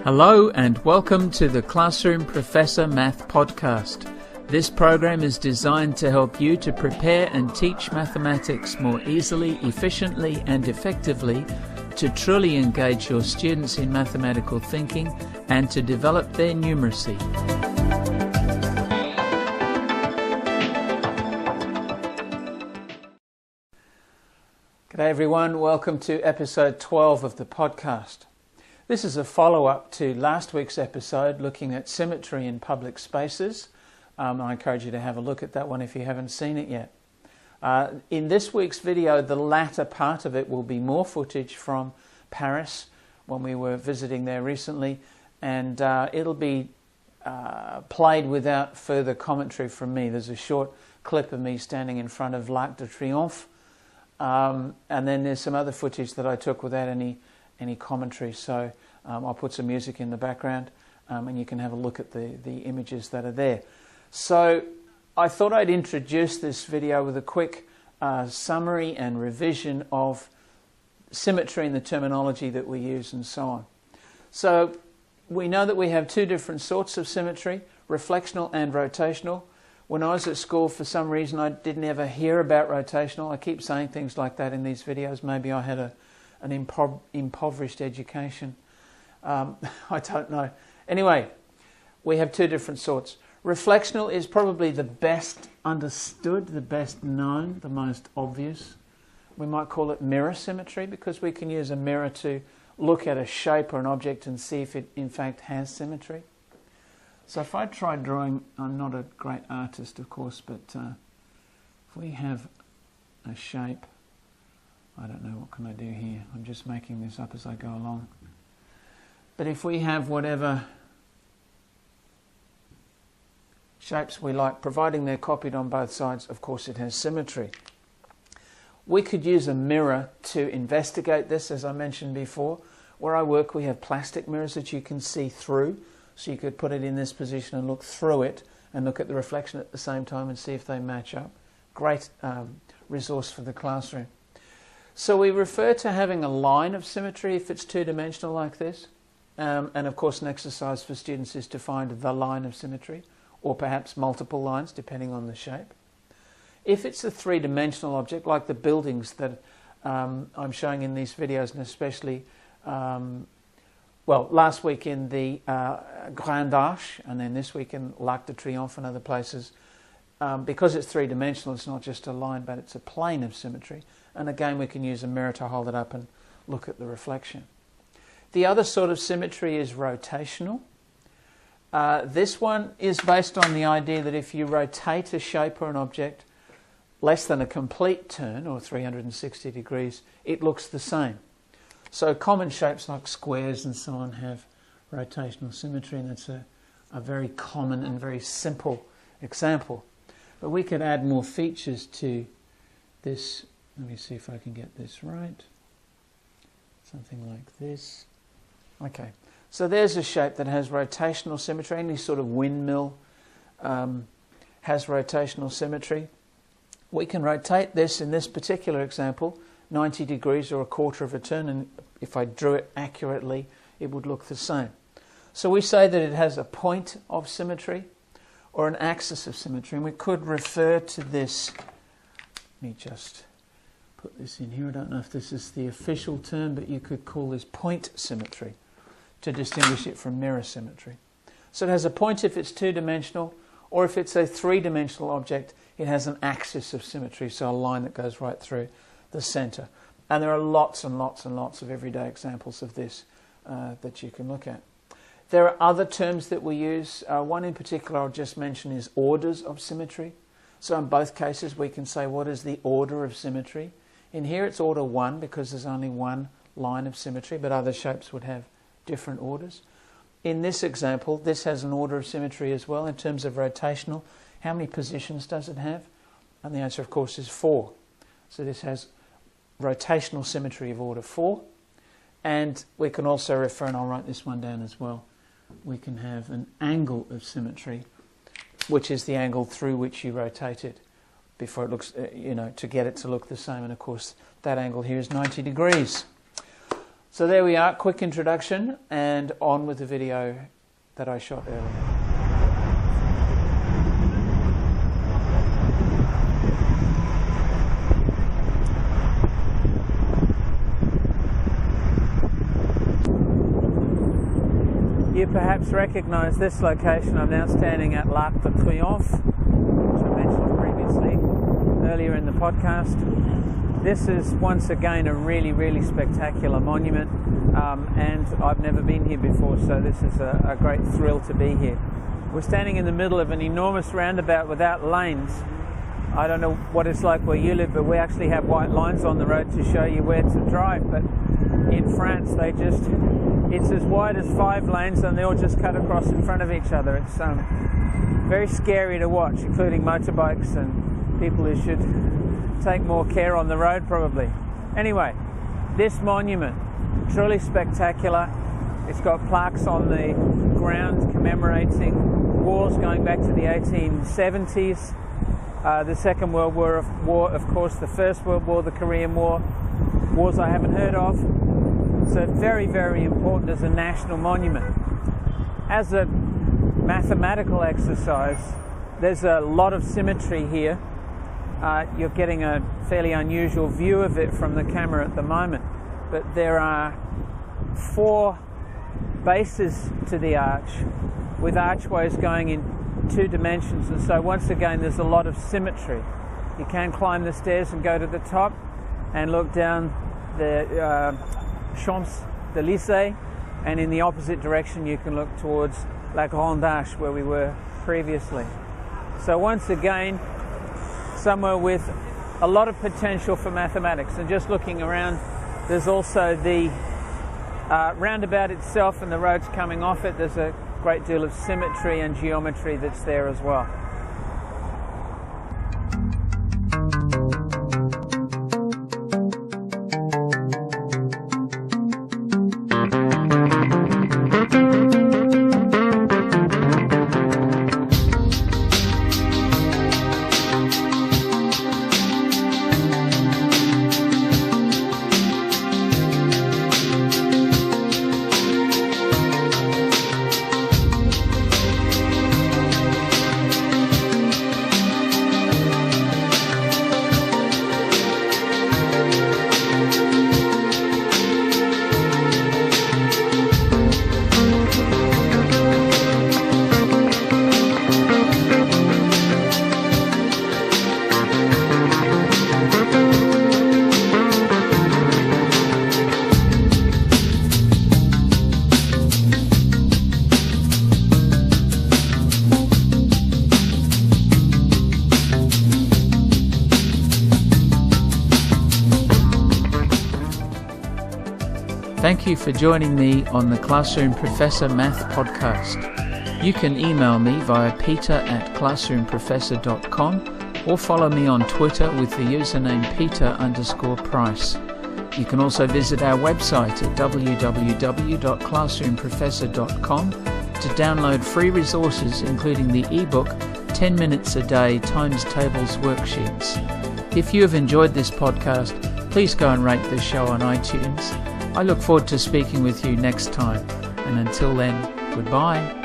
Hello and welcome to the Classroom Professor Math Podcast. This program is designed to help you to prepare and teach mathematics more easily, efficiently and effectively, to truly engage your students in mathematical thinking and to develop their numeracy. G'day everyone, welcome to episode 12 of the podcast. This is a follow-up to last week's episode looking at symmetry in public spaces. I encourage you to have a look at that one if you haven't seen it yet. In this week's video, the latter part of it will be more footage from Paris when we were visiting there recently, and it'll be played without further commentary from me. There's a short clip of me standing in front of l'Arc de Triomphe, and then there's some other footage that I took without any commentary, so I'll put some music in the background and you can have a look at the images that are there. So I thought I'd introduce this video with a quick summary and revision of symmetry and the terminology that we use and so on. So we know that we have two different sorts of symmetry, reflectional and rotational. When I was at school, for some reason I didn't ever hear about rotational. I keep saying things like that in these videos. Maybe I had an impoverished education. I don't know. Anyway, we have two different sorts. Reflectional is probably the best understood, the best known, the most obvious. We might call it mirror symmetry because we can use a mirror to look at a shape or an object and see if it in fact has symmetry. So if I try drawing, I'm not a great artist of course, but if we have a shape, I don't know, what can I do here? I'm just making this up as I go along. But if we have whatever shapes we like, providing they're copied on both sides, of course it has symmetry. We could use a mirror to investigate this, as I mentioned before. Where I work we have plastic mirrors that you can see through, so you could put it in this position and look through it and look at the reflection at the same time and see if they match up. Great resource for the classroom. So we refer to having a line of symmetry if it's two-dimensional like this. And of course an exercise for students is to find the line of symmetry, or perhaps multiple lines depending on the shape. If it's a three-dimensional object like the buildings that I'm showing in these videos, and especially last week in the Grande Arche and then this week in l'Arc de Triomphe and other places, because it's three-dimensional, it's not just a line but it's a plane of symmetry. And again we can use a mirror to hold it up and look at the reflection. The other sort of symmetry is rotational. This one is based on the idea that if you rotate a shape or an object less than a complete turn, or 360 degrees, it looks the same. So common shapes like squares and so on have rotational symmetry, and that's a very common and very simple example. But we could add more features to this. Let me see if I can get this right. Something like this. Okay, so there's a shape that has rotational symmetry. Any sort of windmill has rotational symmetry. We can rotate this in this particular example 90 degrees or a quarter of a turn, and if I drew it accurately it would look the same. So we say that it has a point of symmetry or an axis of symmetry, and we could refer to this. Let me just put this in here. I don't know if this is the official term, but you could call this point symmetry to distinguish it from mirror symmetry. So it has a point if it's two-dimensional, or if it's a three-dimensional object, it has an axis of symmetry, so a line that goes right through the center. And there are lots and lots and lots of everyday examples of this that you can look at. There are other terms that we use. One in particular I'll just mention is orders of symmetry. So in both cases we can say what is the order of symmetry. In here it's order 1 because there's only one line of symmetry, but other shapes would have different orders. In this example, this has an order of symmetry as well in terms of rotational. How many positions does it have? And the answer, of course, is 4. So this has rotational symmetry of order 4. And we can also refer, and I'll write this one down as well, we can have an angle of symmetry, which is the angle through which you rotate it before it looks, to get it to look the same. And of course, that angle here is 90 degrees. So there we are, quick introduction, and on with the video that I shot earlier. You perhaps recognise this location. I'm now standing at L'Arc de Triomphe, which I mentioned previously, earlier in the podcast. This is once again a really, really spectacular monument, and I've never been here before, so this is a great thrill to be here. We're standing in the middle of an enormous roundabout without lanes. I don't know what it's like where you live, but we actually have white lines on the road to show you where to drive, but in France it's as wide as 5 lanes and they all just cut across in front of each other. It's very scary to watch, including motorbikes and people who should take more care on the road probably. Anyway, this monument, truly spectacular. It's got plaques on the ground commemorating wars going back to the 1870s. The Second World War, of course, the First World War, the Korean War, wars I haven't heard of. So very, very important as a national monument. As a mathematical exercise, there's a lot of symmetry here. You're getting a fairly unusual view of it from the camera at the moment, but there are 4 bases to the arch with archways going in 2 dimensions, and so once again there's a lot of symmetry. You can climb the stairs and go to the top and look down the Champs-Élysées, and in the opposite direction you can look towards La Grande Arche where we were previously. So once again, somewhere with a lot of potential for mathematics. And just looking around, there's also the roundabout itself and the roads coming off it. There's a great deal of symmetry and geometry that's there as well. Thank you for joining me on the Classroom Professor Math podcast. You can email me via peter@classroomprofessor.com or follow me on Twitter with the username peter_price. You can also visit our website at www.classroomprofessor.com to download free resources including the ebook 10 Minutes a Day Times Tables Worksheets. If you have enjoyed this podcast, please go and rate this show on iTunes. I look forward to speaking with you next time, and until then, goodbye.